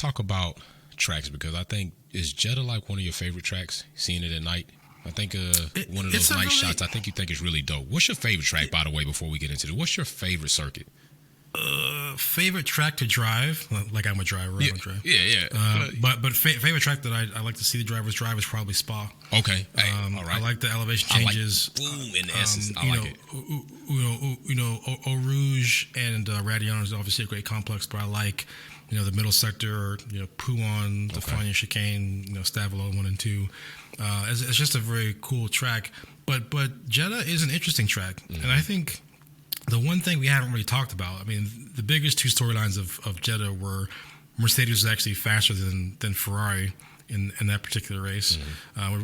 talk about tracks, because I think, is Jeddah like one of your favorite tracks, seeing it at night? I think one of those night shots, I think you think is really dope. What's your favorite track, by the way, before we get into it? What's your favorite circuit? Favorite track to drive? Like I'm a driver, I don't drive. Yeah. But favorite track that I like to see the drivers drive is probably Spa. Okay. Hey, all right. I like the elevation changes. Boom, in the essence. I like it. Eau Rouge and Radion is obviously a great complex, but I like, the middle sector, Pouon, the Fania Chicane, Stavelo 1 and 2. It's just a very cool track. But Jeddah is an interesting track. Mm-hmm. And I think the one thing we haven't really talked about, the biggest two storylines of Jeddah were Mercedes was actually faster than Ferrari in that particular race,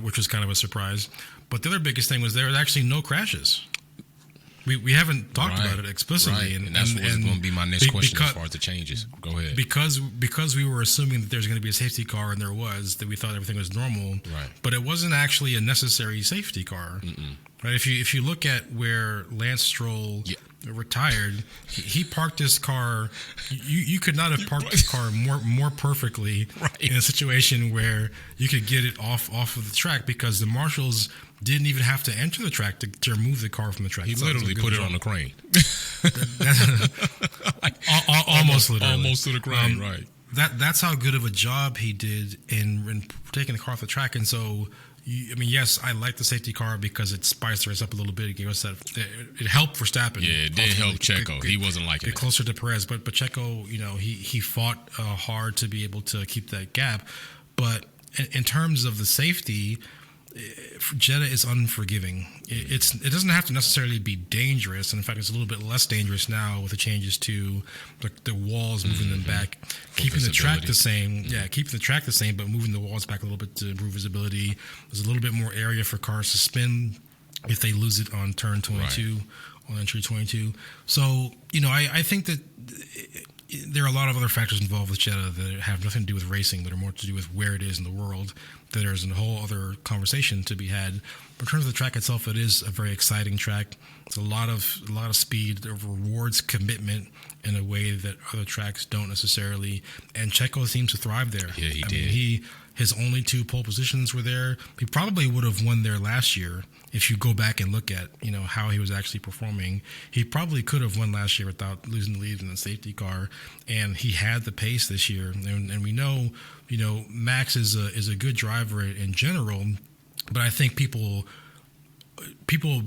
which was kind of a surprise. But the other biggest thing was there was actually no crashes. We haven't talked about it explicitly, and that's what's going to be my next question as far as the changes. Go ahead. Because we were assuming that there's going to be a safety car, and there was, that we thought everything was normal. Right. But it wasn't actually a necessary safety car. Mm-mm. Right. If you look at where Lance Stroll retired, he parked his car. You could not have parked the car more perfectly in a situation where you could get it off of the track, because the marshals didn't even have to enter the track to remove the car from the track. He literally put it on the crane. Almost literally. Almost to the crane, right. That's how good of a job he did in taking the car off the track. And so, yes, I like the safety car because it spiced the race up a little bit. It gave us that. It helped Verstappen. Yeah, it did help Checo. He wasn't liking it. Get closer to Perez, but Checo, he fought hard to be able to keep that gap. But in terms of the safety, Jeddah is unforgiving. It doesn't have to necessarily be dangerous, and in fact, it's a little bit less dangerous now with the changes to the walls, moving them back, keeping the track the same. Yeah, keeping the track the same, but moving the walls back a little bit to improve visibility. There's a little bit more area for cars to spin if they lose it on turn 22, on entry 22. So, I think that there are a lot of other factors involved with Jeddah that have nothing to do with racing, that are more to do with where it is in the world. That there's a whole other conversation to be had. But in terms of the track itself, it is a very exciting track. It's a lot of speed. It rewards commitment in a way that other tracks don't necessarily. And Checo seems to thrive there. Yeah, he did. His only 2 pole positions were there. He probably would have won there last year if you go back and look at how he was actually performing. He probably could have won last year without losing the lead in the safety car, and he had the pace this year. And we know Max is a good driver in general, but I think people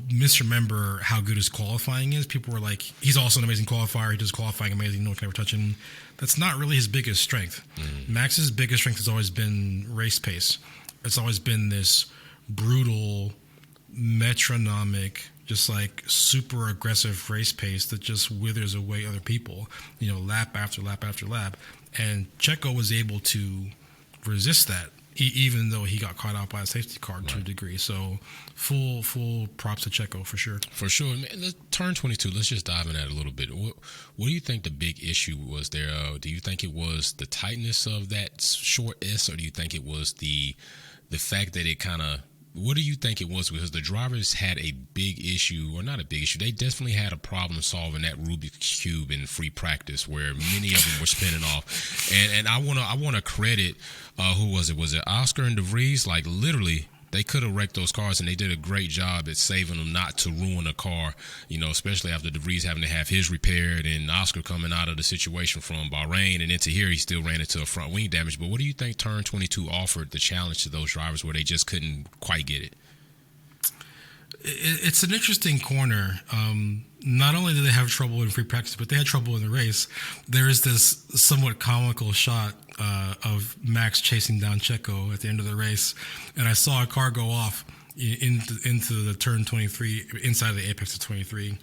misremember how good his qualifying is. People were like, he's also an amazing qualifier. He does qualifying amazing. No one can ever touch him. That's not really his biggest strength. Max's biggest strength has always been race pace. It's always been this brutal, metronomic, just like super aggressive race pace that just withers away other people, lap after lap after lap. And Checo was able to resist that, even though he got caught out by a safety car to a degree. So full props to Checo for sure. For sure. Man, turn 22, let's just dive in that a little bit. What do you think the big issue was there? Do you think it was the tightness of that short S, or do you think it was the fact that it kind of, what do you think it was? Because the drivers had a big issue, or not a big issue. They definitely had a problem solving that Rubik's Cube in free practice, where many of them were spinning off. And I wanna credit who was it? Was it Oscar and De Vries? Like literally, they could have wrecked those cars, and they did a great job at saving them not to ruin a car. Especially after De Vries having to have his repaired, and Oscar coming out of the situation from Bahrain and into here, he still ran into a front wing damage. But what do you think Turn 22 offered the challenge to those drivers where they just couldn't quite get it? It's an interesting corner. Not only did they have trouble in free practice, but they had trouble in the race. There is this somewhat comical shot of Max chasing down Checo at the end of the race, and I saw a car go off into the turn 23, inside the apex of 23,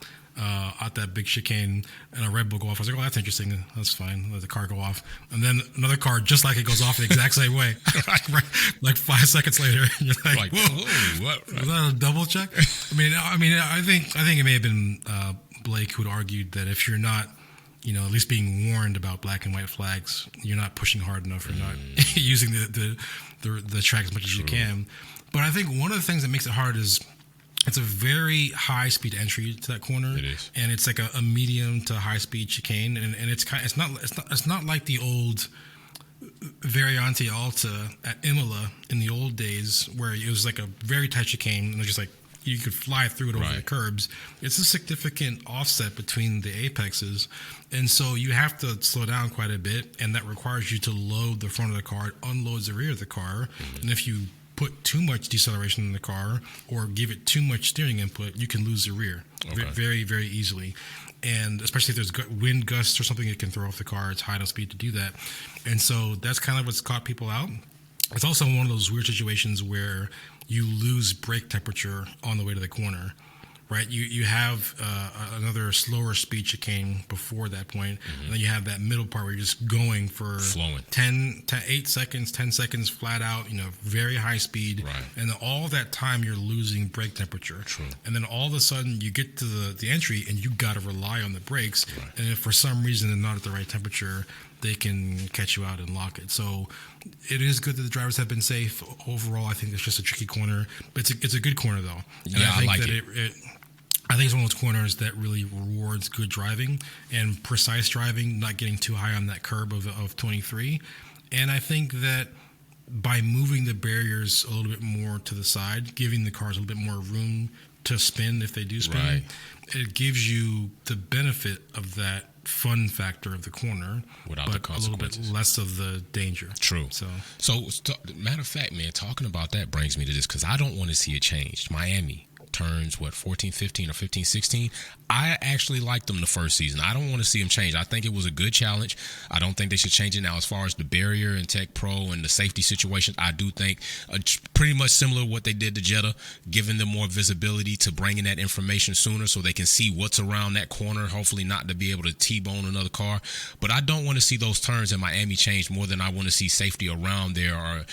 at that big chicane, and a Red Bull go off. I was like, oh, that's interesting. That's fine. Let the car go off. And then another car, just like it, goes off the exact same way. like 5 seconds later, and you're like, whoa, what? Was that a double check? I think it may have been Blake who'd argued that if you're not, at least being warned about black and white flags, you're not pushing hard enough, you're not using the track as much as you can. But I think one of the things that makes it hard is it's a very high speed entry to that corner. It is, and it's like a medium to high speed chicane, and it's not like the old Variante Alta at Imola in the old days, where it was like a very tight chicane, and it was just like you could fly through it over the curbs. It's a significant offset between the apexes, and so you have to slow down quite a bit, and that requires you to load the front of the car, it unloads the rear of the car, and if you put too much deceleration in the car or give it too much steering input, you can lose the rear very, very easily. And especially if there's wind gusts or something, it can throw off the car. It's high enough speed to do that. And so that's kind of what's caught people out. It's also one of those weird situations where you lose brake temperature on the way to the corner, right? You have another slower speed chicane before that point, and then you have that middle part where you're just going for flowing 8 seconds, 10 seconds flat out, very high speed. Right. And all that time you're losing brake temperature. True. And then all of a sudden you get to the entry and you got to rely on the brakes. Right. And if for some reason they're not at the right temperature, they can catch you out and lock it. So it is good that the drivers have been safe. Overall, I think it's just a tricky corner, but it's a good corner though. And yeah, I think like that it. I think it's one of those corners that really rewards good driving and precise driving, not getting too high on that curb of 23. And I think that by moving the barriers a little bit more to the side, giving the cars a little bit more room to spin if they do spin, it gives you the benefit of that fun factor of the corner, without the consequences. A little bit less of the danger. True. So matter of fact, man, talking about that brings me to this, because I don't want to see it changed. Miami turns 14, 15 or 15, 16. I actually liked them the first season. I don't want to see them change. I think it was a good challenge. I don't think they should change it now. As far as the barrier and Tech Pro and the safety situation, I do think pretty much similar to what they did to Jeddah, giving them more visibility to bringing that information sooner so they can see what's around that corner, hopefully not to be able to T-bone another car. But I don't want to see those turns in Miami change more than I want to see safety around there or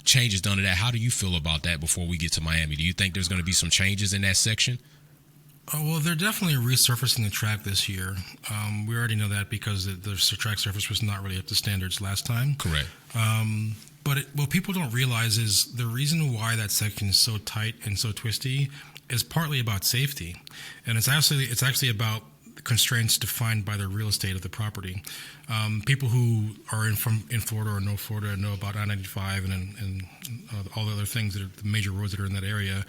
changes done to that. How do you feel about that before we get to Miami? Do you think there's going to be some changes in that section? Oh, well, they're definitely resurfacing the track this year. We already know that because the track surface was not really up to standards last time. Correct. But what people don't realize is the reason why that section is so tight and so twisty is partly about safety, and it's actually about constraints defined by the real estate of the property. People who are in Florida or know Florida know about I-95 and all the other things that are the major roads that are in that area.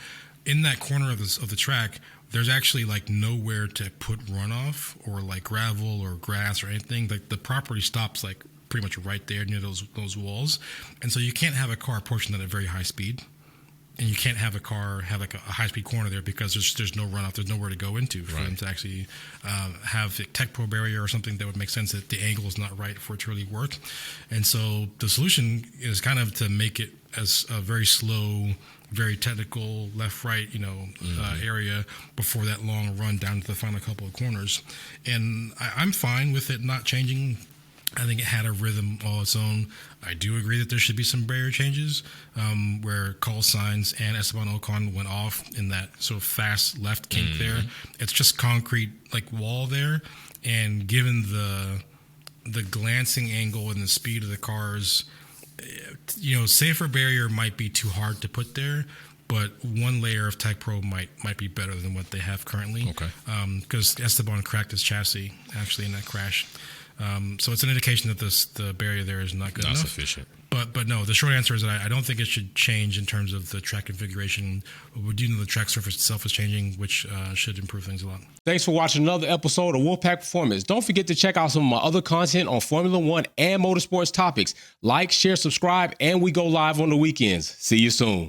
In that corner of the track, there's actually like nowhere to put runoff or like gravel or grass or anything. Like the property stops like pretty much right there near those walls, and so you can't have a car approaching that at very high speed. And you can't have a car have like a high-speed corner there because there's no runoff, there's nowhere to go into for them to actually have a Tech Pro barrier or something that would make sense that the angle is not right for it to really work. And so the solution is kind of to make it as a very slow, very technical left-right, area before that long run down to the final couple of corners. And I'm fine with it not changing. I think it had a rhythm all its own. I do agree that there should be some barrier changes where call signs and Esteban Ocon went off in that sort of fast left kink there. It's just concrete like wall there, and given the glancing angle and the speed of the cars, safer barrier might be too hard to put there. But one layer of Tech Pro might be better than what they have currently. Okay. Because Esteban cracked his chassis actually in that crash. So it's an indication that the barrier there is not good enough. Not sufficient. But no, the short answer is that I don't think it should change in terms of the track configuration. We do know the track surface itself is changing, which should improve things a lot. Thanks for watching another episode of Wolfpack Performance. Don't forget to check out some of my other content on Formula One and motorsports topics. Like, share, subscribe, and we go live on the weekends. See you soon.